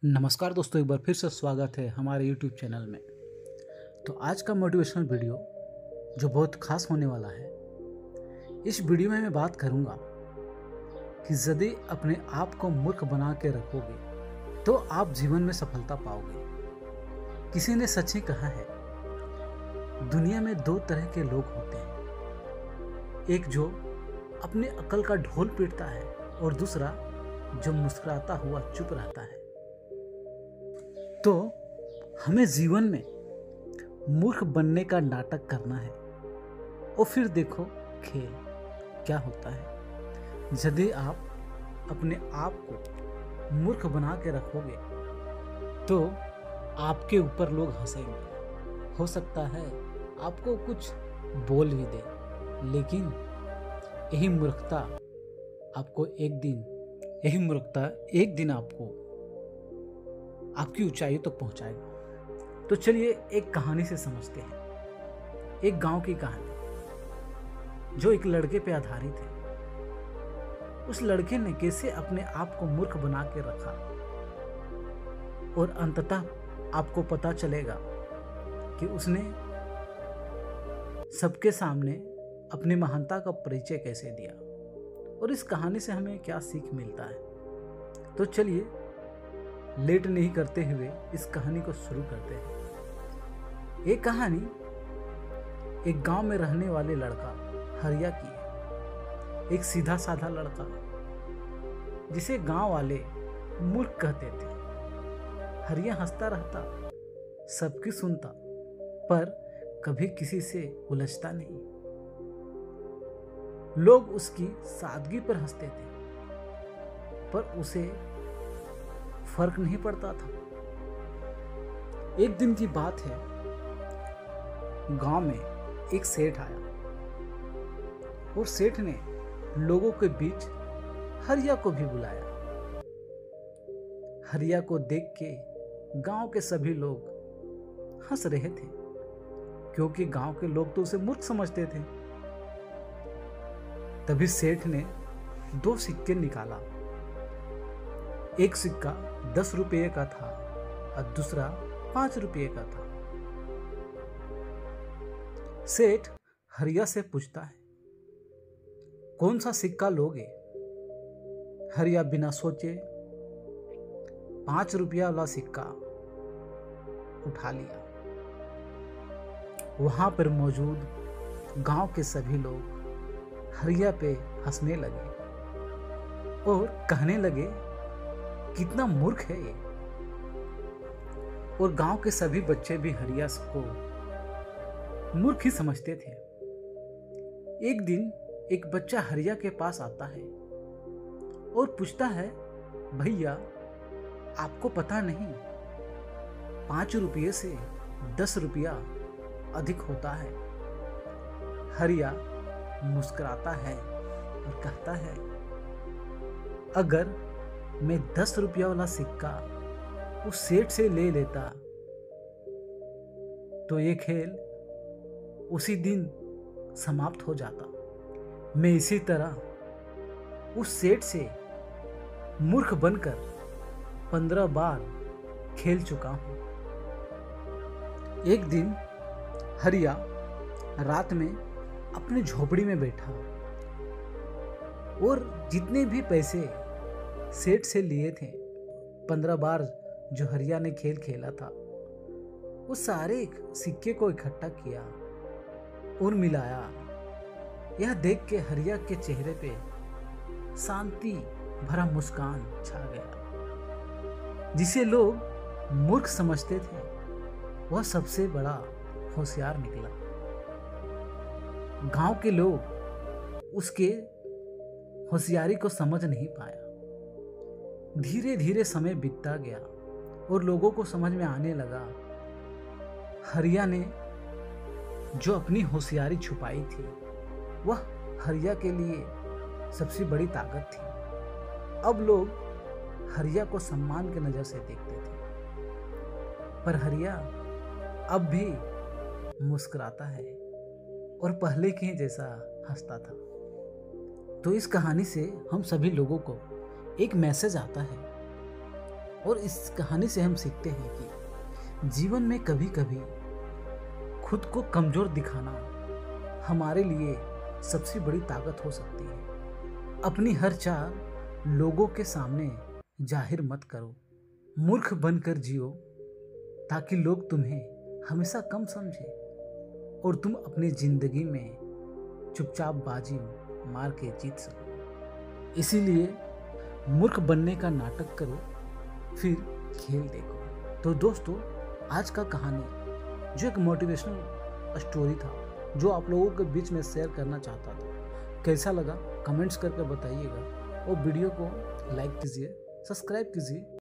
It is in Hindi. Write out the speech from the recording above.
नमस्कार दोस्तों, एक बार फिर से स्वागत है हमारे YouTube चैनल में। तो आज का मोटिवेशनल वीडियो जो बहुत खास होने वाला है, इस वीडियो में मैं बात करूंगा कि यदि अपने आप को मूर्ख बना के रखोगे तो आप जीवन में सफलता पाओगे। किसी ने सच ही कहा है, दुनिया में दो तरह के लोग होते हैं, एक जो अपने अकल का ढोल पीटता है और दूसरा जो मुस्कुराता हुआ चुप रहता है। तो हमें जीवन में मूर्ख बनने का नाटक करना है और फिर देखो खेल क्या होता है। यदि आप अपने आप को मूर्ख बना के रखोगे तो आपके ऊपर लोग हंसेंगे। हो सकता है आपको कुछ बोल भी दे, लेकिन यही मूर्खता एक दिन आपको आपकी ऊंचाई तक पहुंचाएगा। तो चलिए एक कहानी से समझते हैं। एक गांव की कहानी जो एक लड़के पे आधारित है। उस लड़के ने कैसे अपने आप को मूर्ख बना के रखा और अंततः आपको पता चलेगा कि उसने सबके सामने अपनी महानता का परिचय कैसे दिया और इस कहानी से हमें क्या सीख मिलता है। तो चलिए लेट नहीं करते हुए इस कहानी को शुरू करते हैं। ये कहानी एक गांव में रहने वाले लड़का हरिया की है। एक सीधा साधा लड़का जिसे गांव वाले मूर्ख कहते थे। हरिया हंसता रहता, सबकी सुनता, पर कभी किसी से उलझता नहीं। लोग उसकी सादगी पर हंसते थे, पर उसे फर्क नहीं पड़ता था। एक दिन की बात है, गांव में एक सेठ आया और सेठ ने लोगों के बीच हरिया को भी बुलाया। हरिया को देख के गांव के सभी लोग हंस रहे थे, क्योंकि गांव के लोग तो उसे मूर्ख समझते थे। तभी सेठ ने 2 सिक्के निकाला। एक सिक्का 10 रुपये का था और दूसरा 5 रुपये का था। सेठ हरिया से पूछता है, कौन सा सिक्का लोगे? हरिया बिना सोचे 5 रुपया वाला सिक्का उठा लिया। वहां पर मौजूद गांव के सभी लोग हरिया पे हंसने लगे और कहने लगे, कितना मूर्ख है ये। और गांव के सभी बच्चे भी हरिया को मूर्ख ही समझते थे। एक दिन एक बच्चा हरिया के पास आता है और पूछता है, भैया आपको पता नहीं 5 रुपये से 10 रुपया अधिक होता है? हरिया मुस्कुराता है और कहता है, अगर मैं 10 रुपया वाला सिक्का उस सेठ से ले लेता तो ये खेल उसी दिन समाप्त हो जाता। मैं इसी तरह उस सेठ से मूर्ख बनकर 15 बार खेल चुका हूं। एक दिन हरिया रात में अपनी झोपड़ी में बैठा और जितने भी पैसे सेठ से लिए थे, 15 बार जो हरिया ने खेल खेला था, वो सारे सिक्के को इकट्ठा किया और मिलाया। यह देख के हरिया के चेहरे पे शांति भरा मुस्कान छा गया। जिसे लोग मूर्ख समझते थे, वह सबसे बड़ा होशियार निकला। गांव के लोग उसके होशियारी को समझ नहीं पाया। धीरे धीरे समय बीतता गया और लोगों को समझ में आने लगा, हरिया ने जो अपनी होशियारी छुपाई थी, वह हरिया के लिए सबसे बड़ी ताकत थी। अब लोग हरिया को सम्मान के नजर से देखते थे, पर हरिया अब भी मुस्कुराता है और पहले के जैसा हंसता था। तो इस कहानी से हम सभी लोगों को एक मैसेज आता है और इस कहानी से हम सीखते हैं कि जीवन में कभी कभी खुद को कमज़ोर दिखाना हमारे लिए सबसे बड़ी ताकत हो सकती है। अपनी हर चाल लोगों के सामने जाहिर मत करो, मूर्ख बनकर जियो ताकि लोग तुम्हें हमेशा कम समझें और तुम अपनी ज़िंदगी में चुपचाप बाजी मार के जीत सको। इसीलिए मूर्ख बनने का नाटक करो, फिर खेल देखो। तो दोस्तों, आज का कहानी जो एक मोटिवेशनल स्टोरी था जो आप लोगों के बीच में शेयर करना चाहता था, कैसा लगा कमेंट्स करके बताइएगा और वीडियो को लाइक कीजिए, सब्सक्राइब कीजिए।